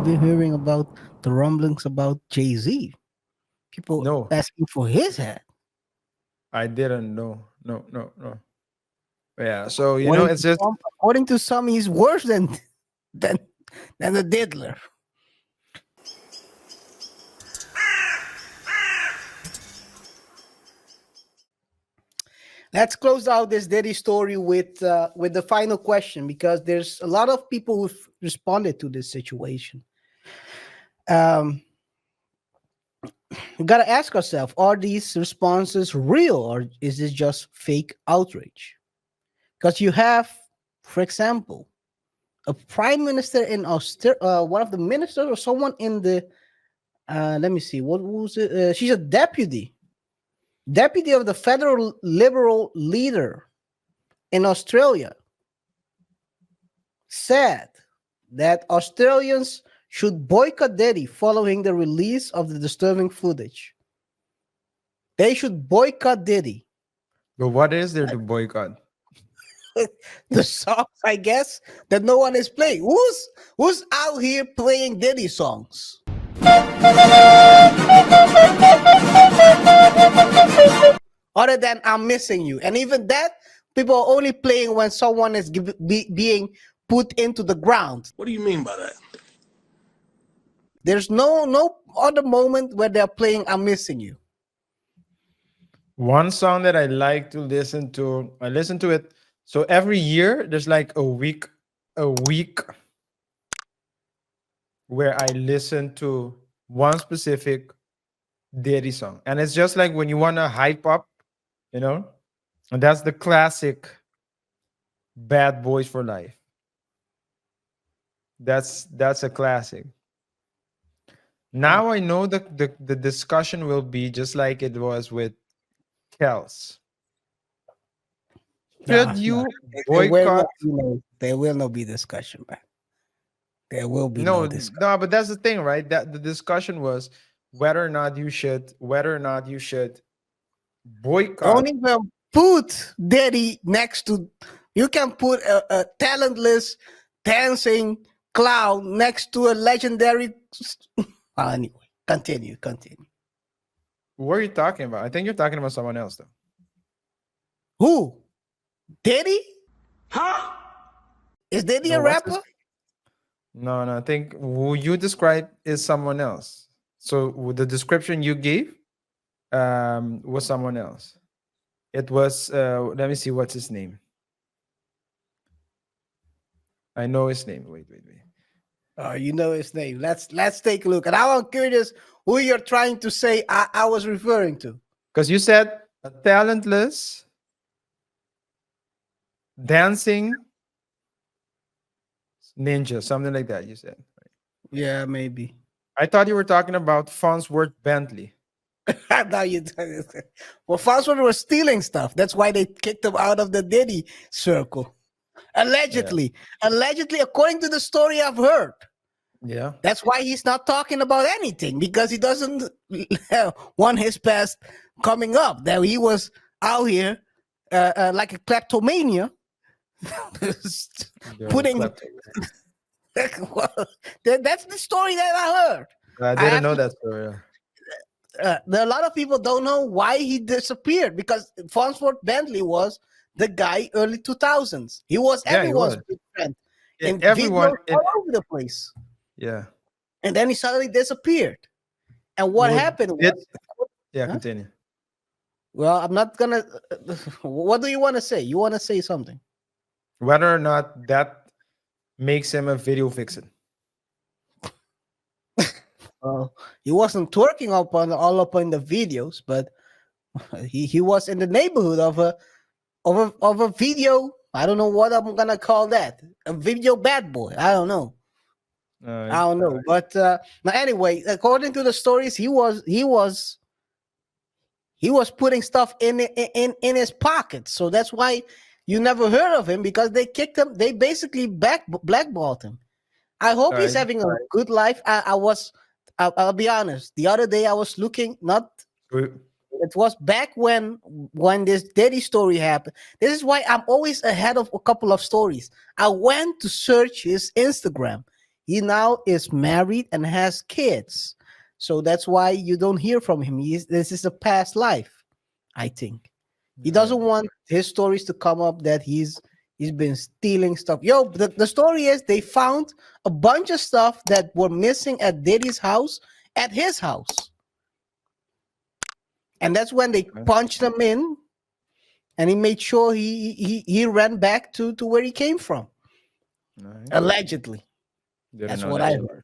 been hearing about the rumblings about Jay-Z? People No, asking for his head. I didn't know. No, no, no. Yeah. So According it's to just some, he's worse than than the diddler. Let's close out this Diddy story with the final question, because there's a lot of people who've responded to this situation. Um, we gotta ask ourselves: are these responses real, or is this just fake outrage? Because you have, for example, a prime minister in Australia, one of the ministers or someone in the let me see, what was it? She's a deputy of the federal liberal leader in Australia, said that Australians should boycott Diddy following the release of the disturbing footage. They should boycott Diddy. but what is there to boycott? The songs, I guess, that no one is playing. Who's out here playing Diddy songs? Other than I'm missing you. And even that, people are only playing when someone is being put into the ground. What do you mean by that? There's no other moment where they're playing I'm missing you. One song that I like to listen to, I listen to it. So every year there's like a week where I listen to one specific Diddy song. And it's just like when you want to hype up, and that's the classic Bad Boys for Life. That's a classic. Now I know that the discussion will be just like it was with Kels. Nah, Should nah. you There will boycott? not, there will not be discussion, man. There will be No, no discussion. no, but that's the thing, right? That the discussion was whether or not you should Don't boycott. even put Daddy next to. You can put a talentless dancing clown next to a legendary. Anyway, continue. What are you talking about? I think you're talking about someone else, though. Who? Diddy? Huh? Is Diddy No, a what's this? rapper? No, no. I think who you described is someone else. So with the description you gave was someone else. It was. Let me see. What's his name? I know his name. Wait. You know his name. Let's take a look. And I'm curious who you're trying to say I was referring to. Because you said a talentless dancing ninja, something like that. You said. Yeah, maybe. I thought you were talking about Farnsworth Bentley. Now you well, Farnsworth was stealing stuff. That's why they kicked him out of the Diddy circle. Yeah. Allegedly, according to the story I've heard. Yeah. That's why he's not talking about anything, because he doesn't want his past coming up. That he was out here like a kleptomania, You're a putting. klepto. That's the story that I heard. I I didn't have know to. that story. A lot of people don't know why he disappeared, because Farnsworth Bentley was the guy early 2000s. He was Yeah, he everyone's was. big friend Yeah, in everyone videos in all over the place, yeah. and then he suddenly disappeared. And what Would happened it was, yeah, huh? continue. Well, I'm not gonna. What do you want to say? You want to say something? Whether or not that makes him a video vixen. Well, he wasn't twerking up on all up in the videos, but he was in the neighborhood of a video. I don't know what I'm gonna call that. A video bad boy. I don't know. I don't know. But now anyway, according to the stories, he was putting stuff in his pocket. So that's why you never heard of him, because they kicked him. They basically blackballed him. I hope he's Alright. having a good life. I'll be honest. The other day I was looking, not We- it was back when this Diddy story happened. This is why I'm always ahead of a couple of stories. I went to search his Instagram. He now is married and has kids. So that's why you don't hear from him. This is a past life, I think. He Right. doesn't want his stories to come up that he's been stealing stuff. Yo, the story is they found a bunch of stuff that were missing at Diddy's house at his house. And that's when they Okay. punched him in and he made sure he ran back to where he came from. Nice. Allegedly. Didn't That's know what that. I heard.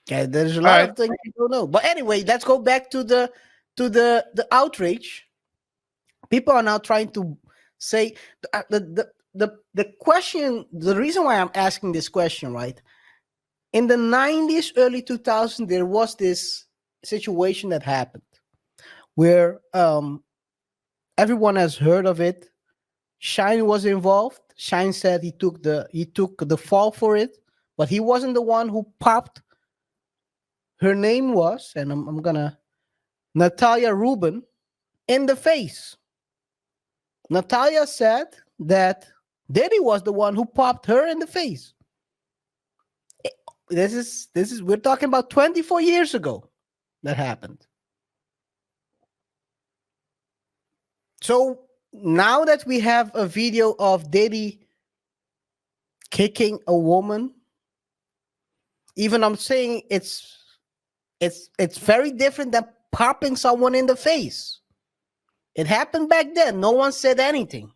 Okay, there's a All lot right. of things you don't know. But anyway, let's go back to the outrage. People are now trying to say the question. The reason why I'm asking this question, right? In the 90s, early 2000s, there was this situation that happened where everyone has heard of it. Shine was involved. Shine said he took the fall for it, but he wasn't the one who popped. Her name was, and I'm gonna Natalia Rubin in the face. Natalia said that Diddy was the one who popped her in the face. This is we're talking about 24 years ago that happened. So now that we have a video of Diddy kicking a woman, even I'm saying it's very different than popping someone in the face. It happened back then. No one said anything.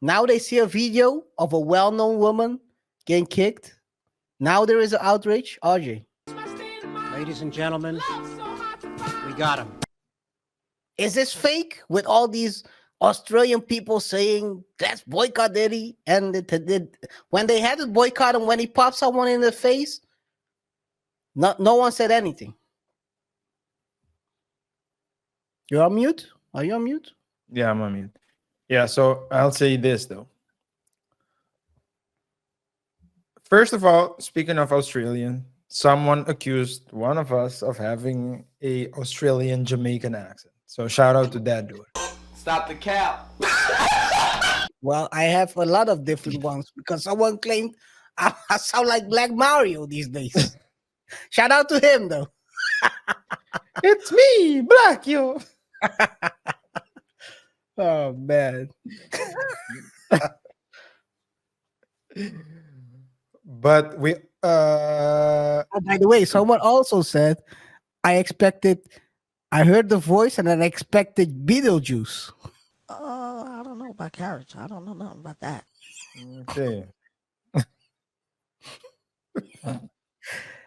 Now they see a video of a well-known woman getting kicked. Now there is an outrage. RJ, Ladies and gentlemen, we got him. is this fake with all these Australian people saying let's boycott Diddy? And when they had to boycott him when he popped someone in the face, no one said anything. You're on mute? Are you on mute? Yeah, I'm on mute. Yeah, so I'll say this though. First of all, speaking of Australian, someone accused one of us of having a Australian Jamaican accent. So shout out to that dude. Stop the cap. Well, I have a lot of different ones because someone claimed I sound like Black Mario these days. Shout out to him though. It's me, Black you. Oh man. But we Oh, by the way, someone also said I heard the voice and then I expected Beetlejuice. I don't know about carrots. I don't know nothing about that. okay.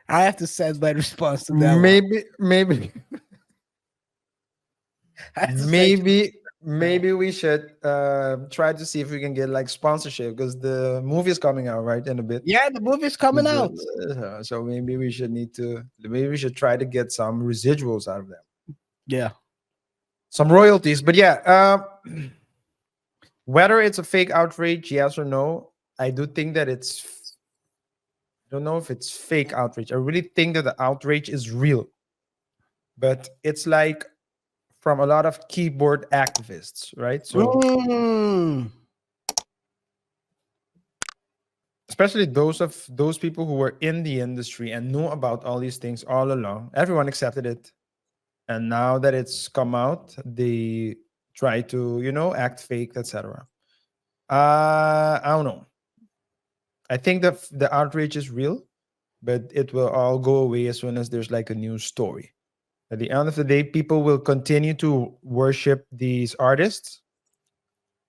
I have to send my response to that one. Maybe I have to send- maybe we should try to see if we can get like sponsorship because the movie is coming out right in a bit. yeah, the movie's coming out. So maybe we should try to get some residuals out of them, Yeah. some royalties. But yeah, whether it's a fake outrage, yes or no, I do think that I don't know if it's fake outrage. I really think that the outrage is real, but it's like from a lot of keyboard activists, right? So Mm. especially those people who were in the industry and knew about all these things all along, everyone accepted it, and now that it's come out, they try to act fake, etc. I don't know. I think that the outrage is real, but it will all go away as soon as there's like a new story. At the end of the day, people will continue to worship these artists,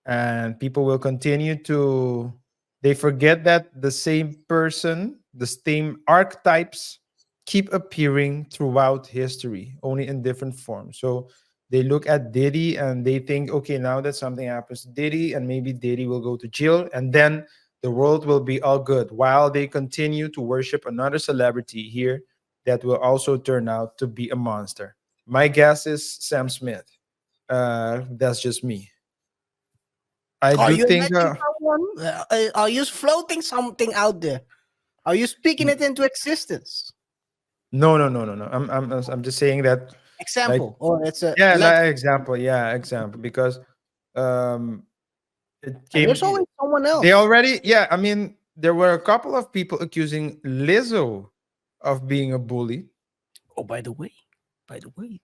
and people will continue to, they forget that the same person, the same archetypes keep appearing throughout history, only in different forms. So they look at Diddy and they think, okay, now that something happens to Diddy and maybe Diddy will go to jail and then the world will be all good, while they continue to worship another celebrity here that will also turn out to be a monster. My guess is Sam Smith. That's just me. I Are do you think letting someone? Are you floating something out there? Are you speaking it into existence? no. I'm just saying that, like, Example, or it's a yeah, let. like example, because um it There's came always someone they else. already, yeah, I mean, there were a couple of people accusing Lizzo of being a bully. Oh, by the way,